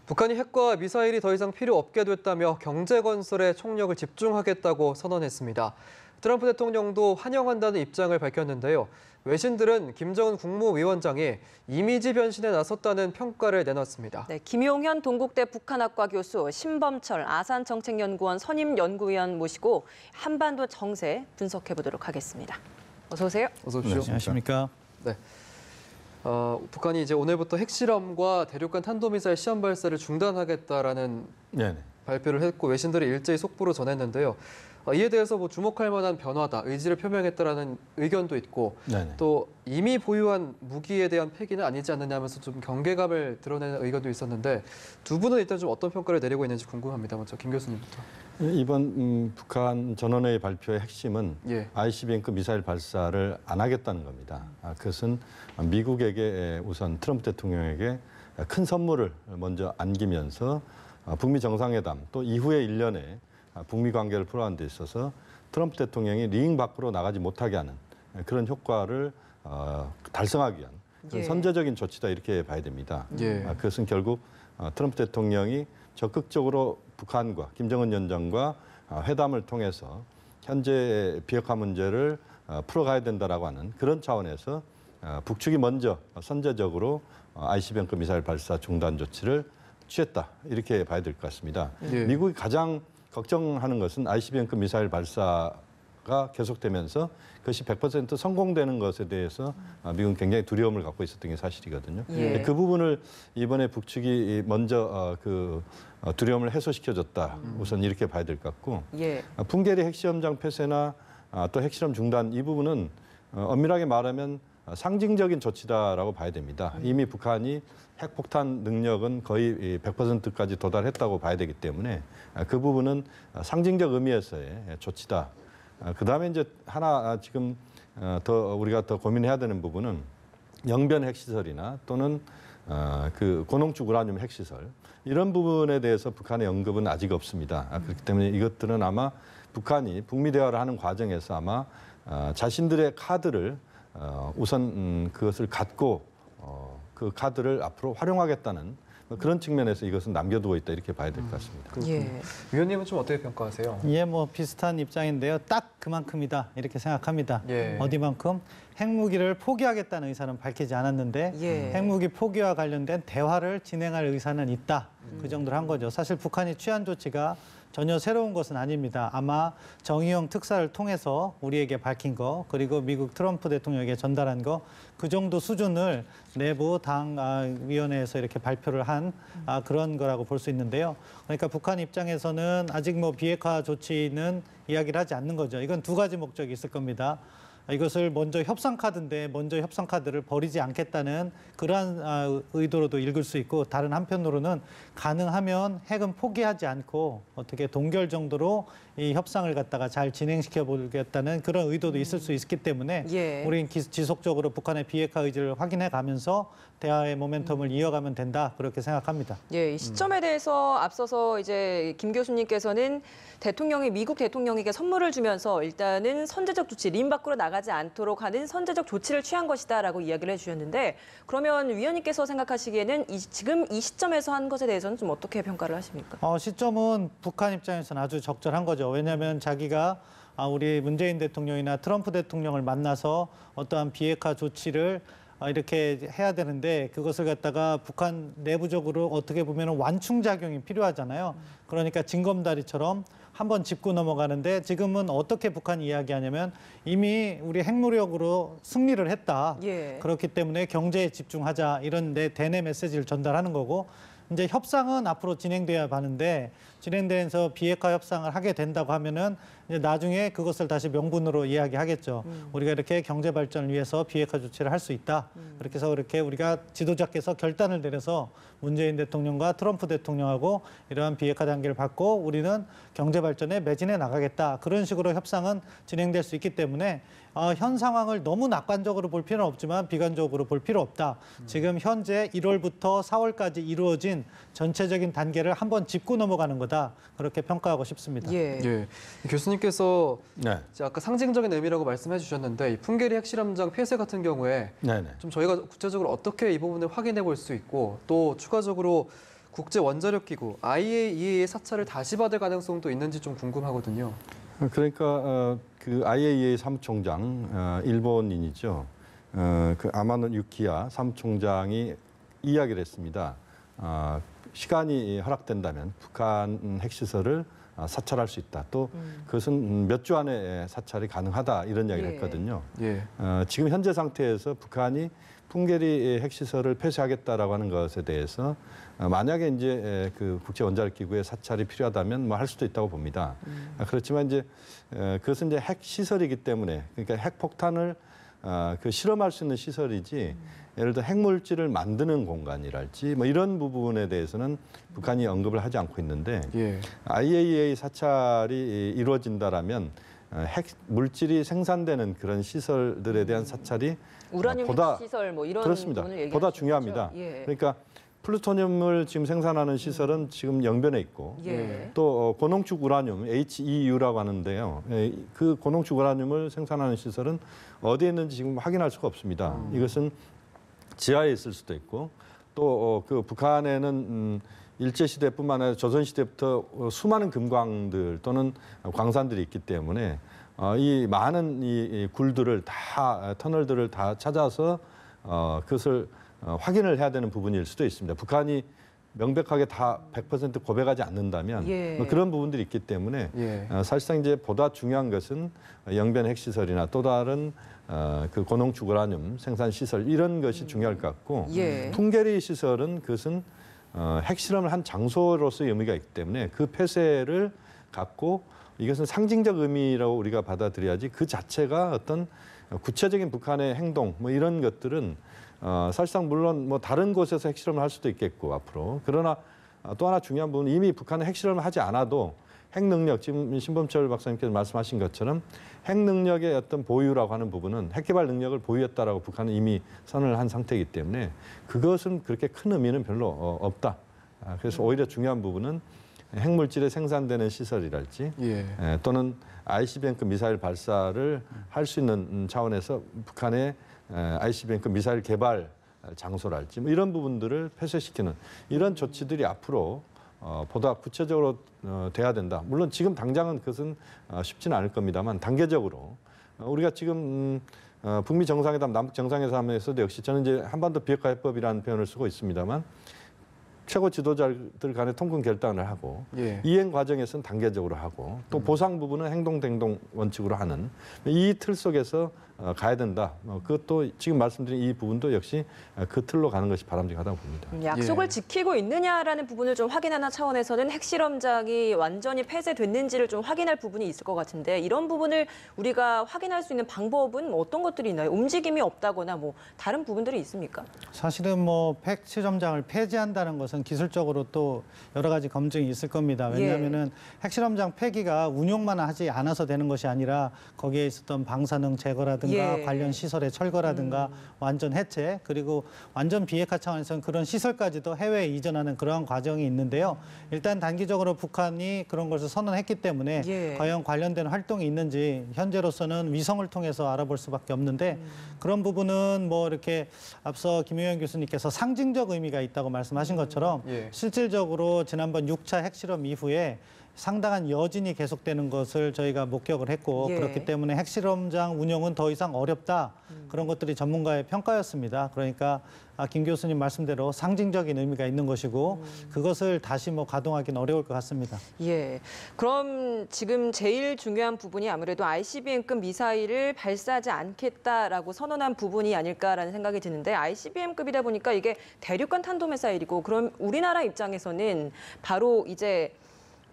북한이 핵과 미사일이 더 이상 필요 없게 됐다며 경제 건설에 총력을 집중하겠다고 선언했습니다. 트럼프 대통령도 환영한다는 입장을 밝혔는데요. 외신들은 김정은 국무위원장이 이미지 변신에 나섰다는 평가를 내놨습니다. 네, 김용현 동국대 북한학과 교수, 신범철 아산정책연구원 선임연구위원 모시고 한반도 정세 분석해 보도록 하겠습니다. 어서 오세요. 어서 오십시오. 네, 안녕하십니까. 네. 북한이 이제 오늘부터 핵실험과 대륙간 탄도미사일 시험 발사를 중단하겠다라는 발표를 했고 외신들이 일제히 속보로 전했는데요. 이에 대해서 주목할 만한 변화다, 의지를 표명했다라는 의견도 있고 또 이미 보유한 무기에 대한 폐기는 아니지 않느냐 하면서 좀 경계감을 드러내는 의견도 있었는데 두 분은 일단 좀 어떤 평가를 내리고 있는지 궁금합니다. 먼저 김 교수님부터. 이번 북한 전원회의 발표의 핵심은 ICBM급 미사일 발사를 안 하겠다는 겁니다. 그것은 미국에게 우선 트럼프 대통령에게 큰 선물을 먼저 안기면서 북미 정상회담 또 이후의 일련의 북미 관계를 풀어가는 데 있어서 트럼프 대통령이 링 밖으로 나가지 못하게 하는 그런 효과를 달성하기 위한 그런 선제적인 조치다 이렇게 봐야 됩니다. 그것은 결국 트럼프 대통령이 적극적으로 북한과 김정은 위원장과 회담을 통해서 현재 비핵화 문제를 풀어가야 된다라고 하는 그런 차원에서 북측이 먼저 선제적으로 ICBM급 미사일 발사 중단 조치를 취했다 이렇게 봐야 될 것 같습니다. 미국이 가장 걱정하는 것은 ICBM급 미사일 발사가 계속되면서 그것이 100% 성공되는 것에 대해서 미국은 굉장히 두려움을 갖고 있었던 게 사실이거든요. 그 부분을 이번에 북측이 먼저 두려움을 해소시켜줬다. 우선 이렇게 봐야 될 것 같고 풍계리 핵시험장 폐쇄나 또 핵실험 중단 이 부분은 엄밀하게 말하면 상징적인 조치다라고 봐야 됩니다. 이미 북한이 핵폭탄 능력은 거의 100%까지 도달했다고 봐야 되기 때문에 그 부분은 상징적 의미에서의 조치다. 그다음에 이제 하나 지금 우리가 더 고민해야 되는 부분은 영변 핵시설이나 또는 그 고농축 우라늄 핵시설 이런 부분에 대해서 북한의 언급은 아직 없습니다. 그렇기 때문에 이것들은 아마 북한이 북미 대화를 하는 과정에서 아마 자신들의 카드를 우선 그것을 갖고 그 카드를 앞으로 활용하겠다는 그런 측면에서 이것은 남겨두고 있다 이렇게 봐야 될 것 같습니다. 위원님은 좀 어떻게 평가하세요? 비슷한 입장인데요. 딱 그만큼이다 이렇게 생각합니다. 어디만큼 핵무기를 포기하겠다는 의사는 밝히지 않았는데 핵무기 포기와 관련된 대화를 진행할 의사는 있다. 그 정도로 한 거죠. 사실 북한이 취한 조치가 전혀 새로운 것은 아닙니다. 아마 정의용 특사를 통해서 우리에게 밝힌 거 그리고 미국 트럼프 대통령에게 전달한 거 그 정도 수준을 내부 당 위원회에서 이렇게 발표를 한 그런 거라고 볼 수 있는데요. 그러니까 북한 입장에서는 아직 비핵화 조치는 이야기를 하지 않는 거죠. 이건 두 가지 목적이 있을 겁니다. 이것을 먼저 협상 카드인데 먼저 협상 카드를 버리지 않겠다는 그러한 의도로도 읽을 수 있고 다른 한편으로는 가능하면 핵은 포기하지 않고 어떻게 동결 정도로 이 협상을 갖다가 잘 진행시켜 보겠다는 그런 의도도 있을 수 있기 때문에 우리는 지속적으로 북한의 비핵화 의지를 확인해 가면서 대화의 모멘텀을 이어가면 된다 그렇게 생각합니다. 이 시점에 대해서 앞서서 이제 김 교수님께서는 미국 대통령에게 선물을 주면서 일단은 선제적 조치, 림 밖으로 나가지 않도록 하는 선제적 조치를 취한 것이다라고 이야기를 해주셨는데 그러면 위원님께서 생각하시기에는 지금 이 시점에서 한 것에 대해서는 좀 어떻게 평가를 하십니까? 시점은 북한 입장에서는 아주 적절한 거죠. 왜냐하면 자기가 우리 문재인 대통령이나 트럼프 대통령을 만나서 어떠한 비핵화 조치를 이렇게 해야 되는데 그것을 갖다가 북한 내부적으로 어떻게 보면 완충작용이 필요하잖아요. 그러니까 징검다리처럼 한번 짚고 넘어가는데 지금은 어떻게 북한이 이야기하냐면 이미 우리 핵무력으로 승리를 했다. 그렇기 때문에 경제에 집중하자 이런 대내 메시지를 전달하는 거고 이제 협상은 앞으로 진행돼야 하는데 진행되면서 비핵화 협상을 하게 된다고 하면은 이제 나중에 그것을 다시 명분으로 이야기하겠죠. 우리가 이렇게 경제 발전을 위해서 비핵화 조치를 할 수 있다. 그렇게 해서 이렇게 우리가 지도자께서 결단을 내려서 문재인 대통령과 트럼프 대통령하고 이러한 비핵화 단계를 받고 우리는 경제 발전에 매진해 나가겠다. 그런 식으로 협상은 진행될 수 있기 때문에 현 상황을 너무 낙관적으로 볼 필요는 없지만 비관적으로 볼 필요 없다. 지금 현재 1월부터 4월까지 이루어진 전체적인 단계를 한번 짚고 넘어가는 거다. 그렇게 평가하고 싶습니다. 교수님께서 아까 상징적인 의미라고 말씀해 주셨는데 이 풍계리 핵실험장 폐쇄 같은 경우에 좀 저희가 구체적으로 어떻게 이 부분을 확인해 볼 수 있고 또 추가적으로 국제 원자력 기구 IAEA의 사찰을 다시 받을 가능성도 있는지 좀 궁금하거든요. 그러니까 그 IAEA 사무총장 일본인이죠. 그 아마노 유키야 사무총장이 이야기를 했습니다. 시간이 허락된다면 북한 핵시설을 사찰할 수 있다. 또 그것은 몇 주 안에 사찰이 가능하다 이런 이야기를 했거든요. 예. 지금 현재 상태에서 북한이 풍계리 핵시설을 폐쇄하겠다라고 하는 것에 대해서 만약에 이제 그 국제 원자력 기구의 사찰이 필요하다면 뭐 할 수도 있다고 봅니다. 그렇지만 이제 그것은 이제 핵시설이기 때문에 그러니까 핵폭탄을 그 실험할 수 있는 시설이지 예를 들어 핵물질을 만드는 공간이랄지 뭐 이런 부분에 대해서는 북한이 언급을 하지 않고 있는데 예. IAEA 사찰이 이루어진다라면 핵 물질이 생산되는 그런 시설들에 대한 사찰이 우라늄 보다 핵시설 뭐 이런 그렇습니다. 부분을 얘기하시는 보다 거죠? 중요합니다. 예. 그러니까 플루토늄을 지금 생산하는 시설은 지금 영변에 있고 예. 또 고농축 우라늄 HEU라고 하는데요. 그 고농축 우라늄을 생산하는 시설은 어디에 있는지 지금 확인할 수가 없습니다. 이것은 지하에 있을 수도 있고 또 그 북한에는 일제 시대뿐만 아니라 조선 시대부터 수많은 금광들 또는 광산들이 있기 때문에 이 많은 이 굴들을 다 터널들을 다 찾아서 그것을 확인을 해야 되는 부분일 수도 있습니다. 북한이 명백하게 다 100% 고백하지 않는다면 예. 뭐 그런 부분들이 있기 때문에 예. 사실상 이제 보다 중요한 것은 영변 핵시설이나 또 다른 그 고농축 우라늄 생산 시설 이런 것이 중요할 것 같고 예. 풍계리 시설은 그것은 핵실험을 한 장소로서의 의미가 있기 때문에 그 폐쇄를 갖고 이것은 상징적 의미라고 우리가 받아들여야지 그 자체가 어떤 구체적인 북한의 행동 뭐 이런 것들은 사실상 물론 뭐 다른 곳에서 핵실험을 할 수도 있겠고 앞으로 그러나 또 하나 중요한 부분은 이미 북한은 핵실험을 하지 않아도 핵 능력 지금 신범철 박사님께서 말씀하신 것처럼 핵 능력의 어떤 보유라고 하는 부분은 핵 개발 능력을 보유했다라고 북한은 이미 선언을 한 상태이기 때문에 그것은 그렇게 큰 의미는 별로 없다. 그래서 오히려 중요한 부분은 핵물질에 생산되는 시설이랄지 예. 또는 ICBM급 미사일 발사를 할 수 있는 차원에서 북한의 ICBM급 미사일 개발 장소랄지 뭐 이런 부분들을 폐쇄시키는 이런 조치들이 앞으로 보다 구체적으로 돼야 된다. 물론 지금 당장은 그것은 쉽지는 않을 겁니다만 단계적으로 우리가 지금 북미 정상회담, 남북 정상회담에서도 역시 저는 이제 한반도 비핵화 해법이라는 표현을 쓰고 있습니다만 최고 지도자들 간의 통근 결단을 하고 예. 이행 과정에서는 단계적으로 하고 또 보상 부분은 행동대행동 원칙으로 하는 이 틀 속에서 가야 된다. 그것도 지금 말씀드린 이 부분도 역시 그 틀로 가는 것이 바람직하다고 봅니다. 약속을 예. 지키고 있느냐라는 부분을 좀 확인하는 차원에서는 핵실험장이 완전히 폐쇄됐는지를 좀 확인할 부분이 있을 것 같은데 이런 부분을 우리가 확인할 수 있는 방법은 어떤 것들이 있나요? 움직임이 없다거나 뭐 다른 부분들이 있습니까? 사실은 뭐 핵실험장을 폐지한다는 것은 기술적으로 또 여러 가지 검증이 있을 겁니다. 왜냐하면은 핵실험장 폐기가 운용만 하지 않아서 되는 것이 아니라 거기에 있었던 방사능 제거라든가 예. 관련 시설의 철거라든가 완전 해체 그리고 완전 비핵화 차원에서는 그런 시설까지도 해외에 이전하는 그러한 과정이 있는데요. 일단 단기적으로 북한이 그런 것을 선언했기 때문에 예. 과연 관련된 활동이 있는지 현재로서는 위성을 통해서 알아볼 수밖에 없는데 그런 부분은 뭐 이렇게 앞서 김용현 교수님께서 상징적 의미가 있다고 말씀하신 것처럼 예. 실질적으로 지난번 6차 핵실험 이후에 상당한 여진이 계속되는 것을 저희가 목격을 했고 예. 그렇기 때문에 핵실험장 운영은 더 이상 어렵다. 그런 것들이 전문가의 평가였습니다. 그러니까 김 교수님 말씀대로 상징적인 의미가 있는 것이고 그것을 다시 뭐 가동하기는 어려울 것 같습니다. 예. 그럼 지금 제일 중요한 부분이 아무래도 ICBM급 미사일을 발사하지 않겠다라고 선언한 부분이 아닐까라는 생각이 드는데 ICBM급이다 보니까 이게 대륙간 탄도미사일이고 그럼 우리나라 입장에서는 바로 이제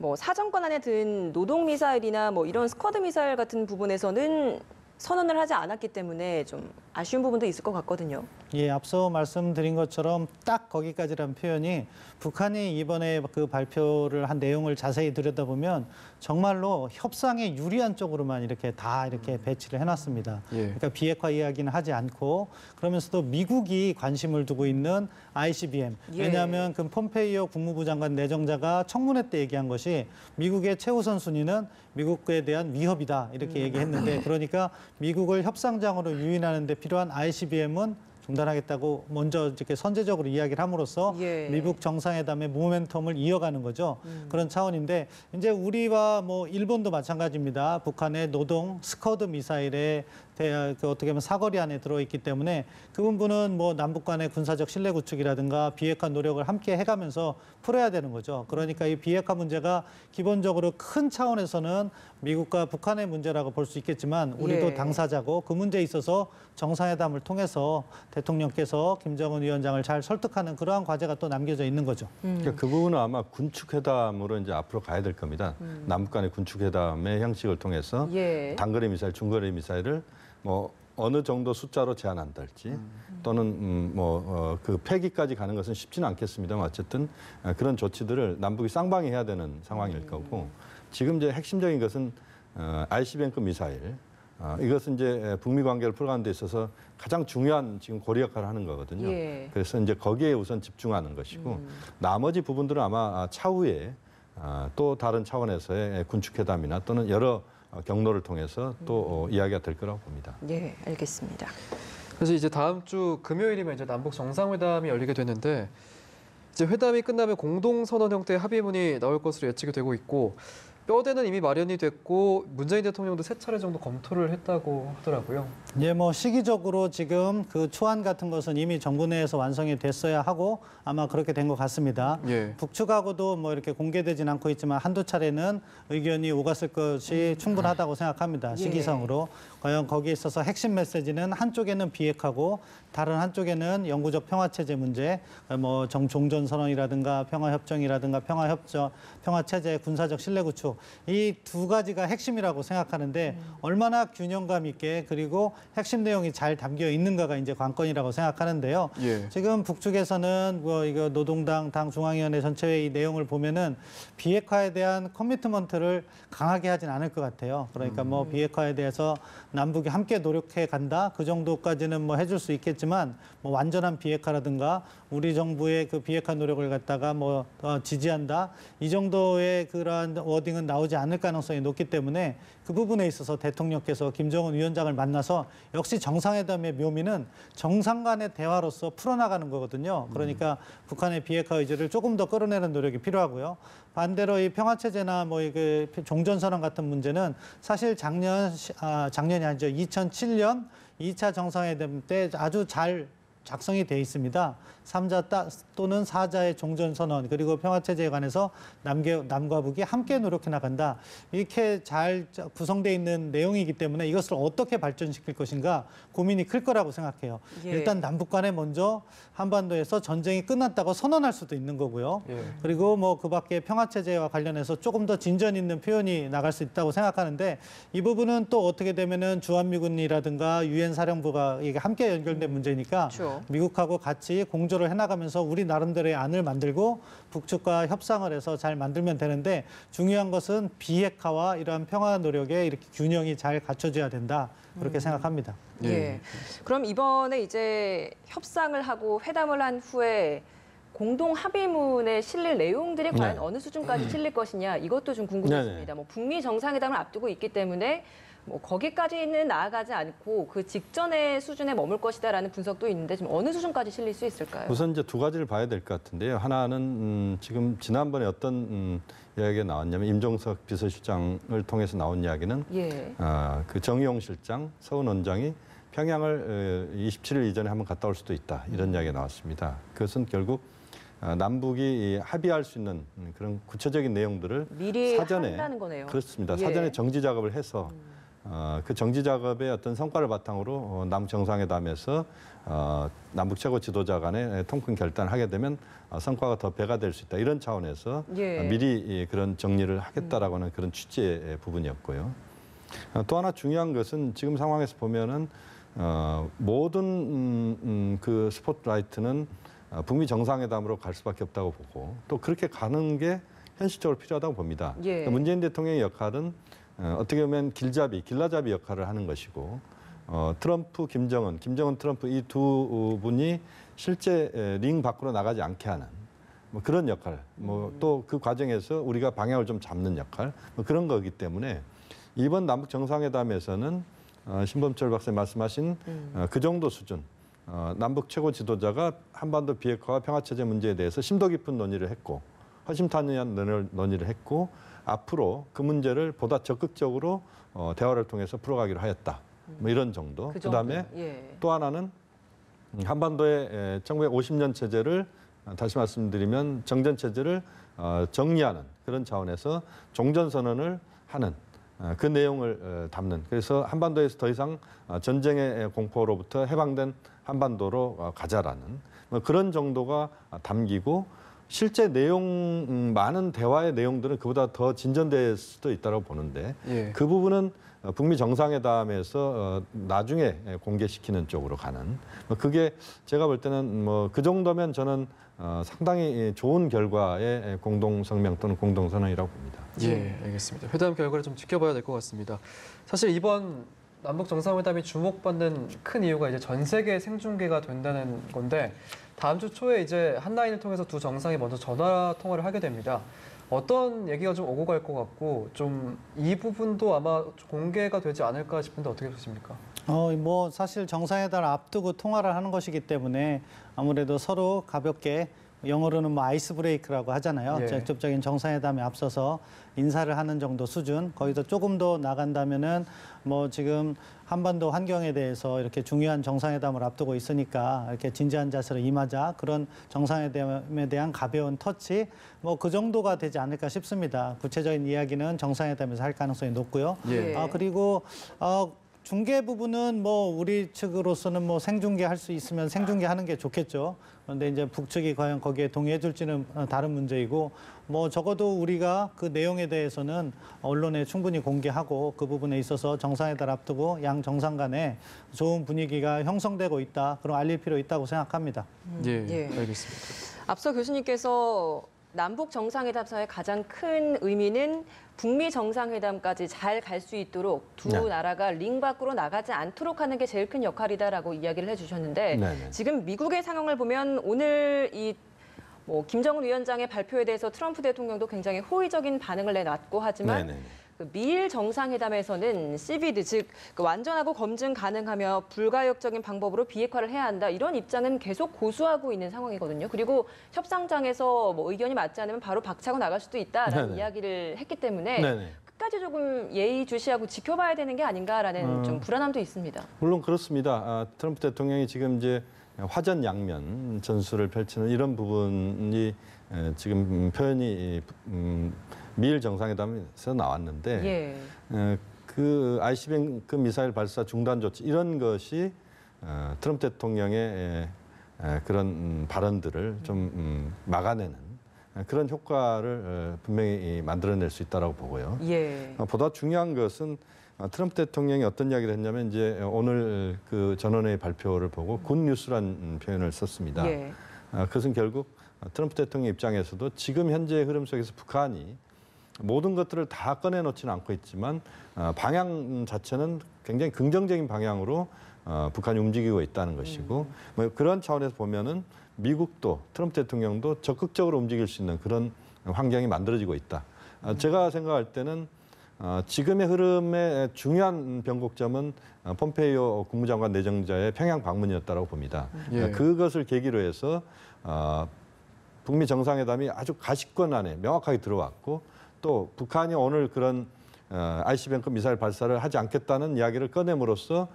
뭐 사정권 안에 든 노동 미사일이나 뭐 이런 스쿼드 미사일 같은 부분에서는 선언을 하지 않았기 때문에 좀 아쉬운 부분도 있을 것 같거든요. 예, 앞서 말씀드린 것처럼 딱 거기까지란 표현이 북한이 이번에 그 발표를 한 내용을 자세히 들여다보면 정말로 협상에 유리한 쪽으로만 이렇게 다 이렇게 배치를 해놨습니다. 예. 그러니까 비핵화 이야기는 하지 않고 그러면서도 미국이 관심을 두고 있는 ICBM. 예. 왜냐하면 그 폼페이오 국무부 장관 내정자가 청문회 때 얘기한 것이 미국의 최우선 순위는 미국에 대한 위협이다 이렇게 얘기했는데 그러니까 미국을 협상장으로 유인하는 데 필요한 ICBM은 중단하겠다고 먼저 이렇게 선제적으로 이야기를 함으로써 미북 정상회담의 모멘텀을 이어가는 거죠. 그런 차원인데 이제 우리와 뭐 일본도 마찬가지입니다. 북한의 노동 스커드 미사일에 어떻게 보면 사거리 안에 들어있기 때문에 그 부분은 뭐 남북 간의 군사적 신뢰 구축이라든가 비핵화 노력을 함께 해가면서 풀어야 되는 거죠. 그러니까 이 비핵화 문제가 기본적으로 큰 차원에서는 미국과 북한의 문제라고 볼 수 있겠지만 우리도 당사자고 그 문제에 있어서 정상회담을 통해서 대통령께서 김정은 위원장을 잘 설득하는 그러한 과제가 또 남겨져 있는 거죠. 그러니까 그 부분은 아마 군축회담으로 이제 앞으로 가야 될 겁니다. 남북 간의 군축회담의 형식을 통해서 단거리 미사일, 중거리 미사일을 뭐 어느 정도 숫자로 제한한달지 또는 그 폐기까지 가는 것은 쉽지는 않겠습니다만 어쨌든 그런 조치들을 남북이 쌍방이 해야 되는 상황일 거고 지금 이제 핵심적인 것은 ICBM급 미사일 이것은 이제 북미 관계를 풀어가는 데 있어서 가장 중요한 지금 고리 역할을 하는 거거든요. 그래서 이제 거기에 우선 집중하는 것이고 나머지 부분들은 아마 차후에 또 다른 차원에서의 군축회담이나 또는 여러 경로를 통해서 또 이야기가 될 거라고 봅니다. 네, 알겠습니다. 그래서 이제 다음 주 금요일이면 이제 남북 정상회담이 열리게 되는데 이제 회담이 끝나면 공동선언 형태의 합의문이 나올 것으로 예측이 되고 있고 뼈대는 이미 마련이 됐고 문재인 대통령도 3차례 정도 검토를 했다고 하더라고요. 예, 뭐 시기적으로 지금 그 초안 같은 것은 이미 정부 내에서 완성이 됐어야 하고 아마 그렇게 된 것 같습니다. 북측하고도 뭐 이렇게 공개되진 않고 있지만 한두 차례는 의견이 오갔을 것이 충분하다고 생각합니다. 시기상으로. 과연 거기에 있어서 핵심 메시지는 한쪽에는 비핵화고 다른 한쪽에는 영구적 평화체제 문제, 뭐 종전선언이라든가 평화협정이라든가 평화체제, 군사적 신뢰 구축 이 두 가지가 핵심이라고 생각하는데 얼마나 균형감 있게 그리고 핵심 내용이 잘 담겨 있는가가 이제 관건이라고 생각하는데요. 지금 북측에서는 뭐 이거 노동당 당 중앙위원회 전체회의 내용을 보면은 비핵화에 대한 커미트먼트를 강하게 하진 않을 것 같아요. 그러니까 뭐 비핵화에 대해서 남북이 함께 노력해 간다 그 정도까지는 뭐 해줄 수 있겠지만 뭐 완전한 비핵화라든가 우리 정부의 그 비핵화 노력을 갖다가 뭐 지지한다 이 정도의 그러한 워딩은 나오지 않을 가능성이 높기 때문에 그 부분에 있어서 대통령께서 김정은 위원장을 만나서 역시 정상회담의 묘미는 정상 간의 대화로서 풀어나가는 거거든요. 그러니까 북한의 비핵화 의지를 조금 더 끌어내는 노력이 필요하고요. 반대로 이 평화체제나 뭐 이게 종전선언 같은 문제는 사실 작년이 아니죠. 2007년 2차 정상회담 때 아주 잘 작성이 돼 있습니다. 3자 또는 4자의 종전선언 그리고 평화체제에 관해서 남과 북이 함께 노력해 나간다. 이렇게 잘 구성되어 있는 내용이기 때문에 이것을 어떻게 발전시킬 것인가 고민이 클 거라고 생각해요. 일단 남북 간에 먼저 한반도에서 전쟁이 끝났다고 선언할 수도 있는 거고요. 그리고 뭐 그 밖에 평화체제와 관련해서 조금 더 진전 있는 표현이 나갈 수 있다고 생각하는데 이 부분은 또 어떻게 되면은 주한미군이라든가 유엔 사령부가 이게 함께 연결된 문제니까 미국하고 같이 공조를 해나가면서 우리 나름대로의 안을 만들고 북측과 협상을 해서 잘 만들면 되는데 중요한 것은 비핵화와 이러한 평화 노력에 이렇게 균형이 잘 갖춰져야 된다. 그렇게 생각합니다. 그럼 이번에 이제 협상을 하고 회담을 한 후에 공동 합의문에 실릴 내용들이 과연 어느 수준까지 실릴 것이냐 이것도 좀 궁금했습니다. 뭐 북미 정상회담을 앞두고 있기 때문에 뭐 거기까지는 나아가지 않고 그 직전의 수준에 머물 것이다라는 분석도 있는데 좀 어느 수준까지 실릴 수 있을까요? 우선 이제 두 가지를 봐야 될 것 같은데요. 하나는 지금 지난번에 어떤 이야기가 나왔냐면 임종석 비서실장을 통해서 나온 이야기는 그 정의용 실장, 서훈 원장이 평양을 27일 이전에 한번 갔다 올 수도 있다 이런 이야기가 나왔습니다. 그것은 결국 남북이 합의할 수 있는 그런 구체적인 내용들을 미리 사전에 한다는 거네요. 그렇습니다. 사전에 정지 작업을 해서 그 정지 작업의 어떤 성과를 바탕으로 남북 정상회담에서 남북 최고 지도자 간에 통큰 결단을 하게 되면 성과가 더 배가 될 수 있다. 이런 차원에서 미리 그런 정리를 하겠다라고 하는 그런 취지의 부분이었고요. 또 하나 중요한 것은 지금 상황에서 보면은 모든 그 스포트라이트는 북미 정상회담으로 갈 수밖에 없다고 보고 또 그렇게 가는 게 현실적으로 필요하다고 봅니다. 문재인 대통령의 역할은 어떻게 보면 길라잡이 역할을 하는 것이고 트럼프, 김정은 트럼프 이 두 분이 실제 링 밖으로 나가지 않게 하는 뭐 그런 역할, 뭐 또 그 과정에서 우리가 방향을 좀 잡는 역할, 뭐 그런 거기 때문에 이번 남북 정상회담에서는 신범철 박사님 말씀하신 그 정도 수준, 남북 최고 지도자가 한반도 비핵화와 평화체제 문제에 대해서 심도 깊은 논의를 했고 허심탄회한 논의를 했고 앞으로 그 문제를 보다 적극적으로 대화를 통해서 풀어가기로 하였다. 뭐 이런 정도. 그다음에 또 하나는 한반도의 1950년 체제를 다시 말씀드리면 정전 체제를 정리하는 그런 차원에서 종전선언을 하는 그 내용을 담는 그래서 한반도에서 더 이상 전쟁의 공포로부터 해방된 한반도로 가자라는 뭐 그런 정도가 담기고 실제 내용 많은 대화의 내용들은 그보다 더 진전될 수도 있다고 보는데 그 부분은 북미 정상회담에서 나중에 공개시키는 쪽으로 가는 그게 제가 볼 때는 뭐 그 정도면 저는 상당히 좋은 결과의 공동성명 또는 공동선언이라고 봅니다. 예, 알겠습니다. 회담 결과를 좀 지켜봐야 될 것 같습니다. 사실 이번 남북 정상회담이 주목받는 큰 이유가 이제 전 세계 생중계가 된다는 건데 다음 주 초에 이제 한라인을 통해서 두 정상이 먼저 전화 통화를 하게 됩니다. 어떤 얘기가 좀 오고 갈 것 같고 좀 이 부분도 아마 공개가 되지 않을까 싶은데 어떻게 보십니까? 뭐 사실 정상회담을 앞두고 통화를 하는 것이기 때문에 아무래도 서로 가볍게 영어로는 뭐 아이스 브레이크라고 하잖아요. 직접적인 정상회담에 앞서서 인사를 하는 정도 수준. 거기서 조금 더 나간다면은 뭐 지금 한반도 환경에 대해서 이렇게 중요한 정상회담을 앞두고 있으니까 이렇게 진지한 자세로 임하자. 그런 정상회담에 대한 가벼운 터치. 뭐 그 정도가 되지 않을까 싶습니다. 구체적인 이야기는 정상회담에서 할 가능성이 높고요. 그리고 중계 부분은 뭐 우리 측으로서는 뭐 생중계할 수 있으면 생중계하는 게 좋겠죠. 그런데 이제 북측이 과연 거기에 동의해 줄지는 다른 문제이고 뭐 적어도 우리가 그 내용에 대해서는 언론에 충분히 공개하고 그 부분에 있어서 정상회담 앞두고 양 정상 간에 좋은 분위기가 형성되고 있다. 그럼 알릴 필요 있다고 생각합니다. 알겠습니다. 앞서 교수님께서 남북 정상회담에서의 가장 큰 의미는 북미 정상회담까지 잘 갈 수 있도록 두 나라가 링 밖으로 나가지 않도록 하는 게 제일 큰 역할이다라고 이야기를 해주셨는데 지금 미국의 상황을 보면 오늘 뭐 김정은 위원장의 발표에 대해서 트럼프 대통령도 굉장히 호의적인 반응을 내놨고 하지만 그 미일 정상회담에서는 CVD, 즉 완전하고 검증 가능하며 불가역적인 방법으로 비핵화를 해야 한다. 이런 입장은 계속 고수하고 있는 상황이거든요. 그리고 협상장에서 뭐 의견이 맞지 않으면 바로 박차고 나갈 수도 있다라는 이야기를 했기 때문에 끝까지 조금 예의주시하고 지켜봐야 되는 게 아닌가라는 좀 불안함도 있습니다. 물론 그렇습니다. 트럼프 대통령이 지금 이제 화전양면 전술을 펼치는 이런 부분이 지금 표현이 미일 정상회담에서 나왔는데 그 ICBM 미사일 발사 중단 조치 이런 것이 트럼프 대통령의 그런 발언들을 좀 막아내는 그런 효과를 분명히 만들어낼 수 있다고 보고요. 보다 중요한 것은 트럼프 대통령이 어떤 이야기를 했냐면 이제 오늘 그 전원회의 발표를 보고 굿뉴스란 표현을 썼습니다. 그것은 결국 트럼프 대통령 입장에서도 지금 현재의 흐름 속에서 북한이 모든 것들을 다 꺼내놓지는 않고 있지만 방향 자체는 굉장히 긍정적인 방향으로 북한이 움직이고 있다는 것이고 뭐 그런 차원에서 보면은 미국도 트럼프 대통령도 적극적으로 움직일 수 있는 그런 환경이 만들어지고 있다. 제가 생각할 때는 지금의 흐름의 중요한 변곡점은 폼페이오 국무장관 내정자의 평양 방문이었다고 봅니다. 그것을 계기로 해서 북미 정상회담이 아주 가시권 안에 명확하게 들어왔고 또 북한이 오늘 그런 ICBM급 미사일 발사를 하지 않겠다는 이야기를 꺼냄으로써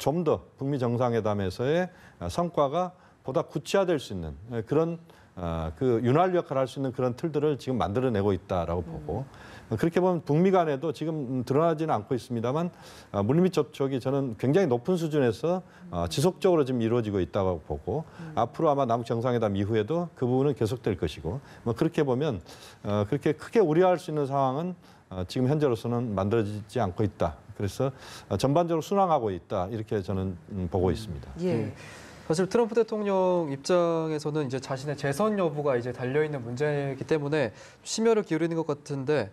좀 더 북미 정상회담에서의 성과가 보다 구체화될 수 있는 그런 그 윤활 역할을 할 수 있는 그런 틀들을 지금 만들어내고 있다라고 보고 그렇게 보면 북미 간에도 지금 드러나지는 않고 있습니다만 물밑 접촉이 저는 굉장히 높은 수준에서 지속적으로 지금 이루어지고 있다고 보고 앞으로 아마 남북 정상회담 이후에도 그 부분은 계속될 것이고 뭐 그렇게 보면 그렇게 크게 우려할 수 있는 상황은 지금 현재로서는 만들어지지 않고 있다. 그래서 전반적으로 순항하고 있다. 이렇게 저는 보고 있습니다. 사실 트럼프 대통령 입장에서는 이제 자신의 재선 여부가 이제 달려있는 문제이기 때문에 심혈을 기울이는 것 같은데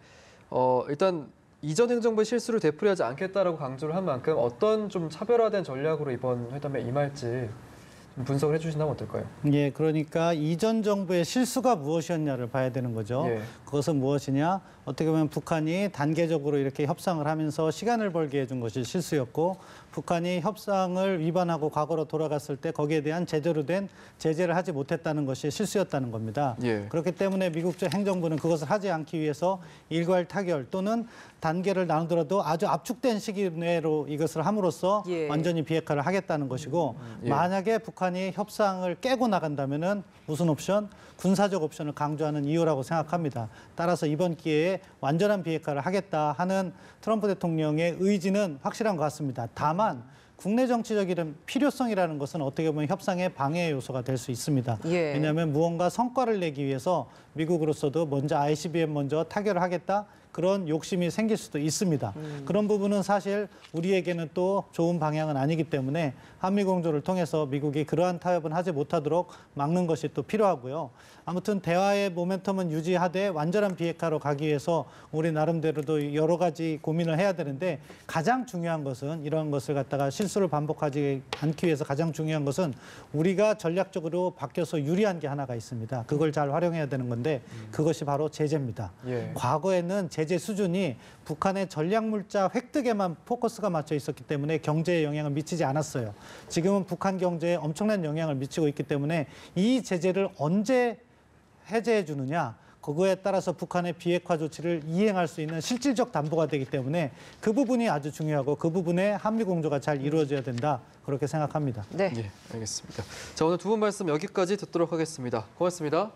일단 이전 행정부의 실수를 되풀이하지 않겠다라고 강조를 한 만큼 어떤 좀 차별화된 전략으로 이번 회담에 임할지 좀 분석을 해주신다면 어떨까요? 그러니까 이전 정부의 실수가 무엇이었냐를 봐야 되는 거죠. 그것은 무엇이냐? 어떻게 보면 북한이 단계적으로 이렇게 협상을 하면서 시간을 벌게 해준 것이 실수였고 북한이 협상을 위반하고 과거로 돌아갔을 때 거기에 대한 제대로 된 제재를 하지 못했다는 것이 실수였다는 겁니다. 예. 그렇기 때문에 미국 행정부는 그것을 하지 않기 위해서 일괄 타결 또는 단계를 나누더라도 아주 압축된 시기 내로 이것을 함으로써 예. 완전히 비핵화를 하겠다는 것이고 만약에 북한이 협상을 깨고 나간다면은 무슨 옵션? 군사적 옵션을 강조하는 이유라고 생각합니다. 따라서 이번 기회에 완전한 비핵화를 하겠다 하는 트럼프 대통령의 의지는 확실한 것 같습니다. 다만 국내 정치적인 필요성이라는 것은 어떻게 보면 협상의 방해 요소가 될 수 있습니다. 예. 왜냐하면 무언가 성과를 내기 위해서 미국으로서도 먼저 ICBM 먼저 타결을 하겠다. 그런 욕심이 생길 수도 있습니다. 그런 부분은 사실 우리에게는 또 좋은 방향은 아니기 때문에 한미공조를 통해서 미국이 그러한 타협은 하지 못하도록 막는 것이 또 필요하고요. 아무튼 대화의 모멘텀은 유지하되 완전한 비핵화로 가기 위해서 우리 나름대로도 여러 가지 고민을 해야 되는데 가장 중요한 것은 이런 것을 갖다가 실수를 반복하지 않기 위해서 가장 중요한 것은 우리가 전략적으로 바뀌어서 유리한 게 하나가 있습니다. 그걸 잘 활용해야 되는 건데 그것이 바로 제재입니다. 예. 과거에는 제재 수준이 북한의 전략물자 획득에만 포커스가 맞춰 있었기 때문에 경제에 영향을 미치지 않았어요. 지금은 북한 경제에 엄청난 영향을 미치고 있기 때문에 이 제재를 언제 해제해 주느냐, 그거에 따라서 북한의 비핵화 조치를 이행할 수 있는 실질적 담보가 되기 때문에 그 부분이 아주 중요하고 그 부분에 한미 공조가 잘 이루어져야 된다, 그렇게 생각합니다. 네. 예, 알겠습니다. 자, 오늘 두 분 말씀 여기까지 듣도록 하겠습니다. 고맙습니다.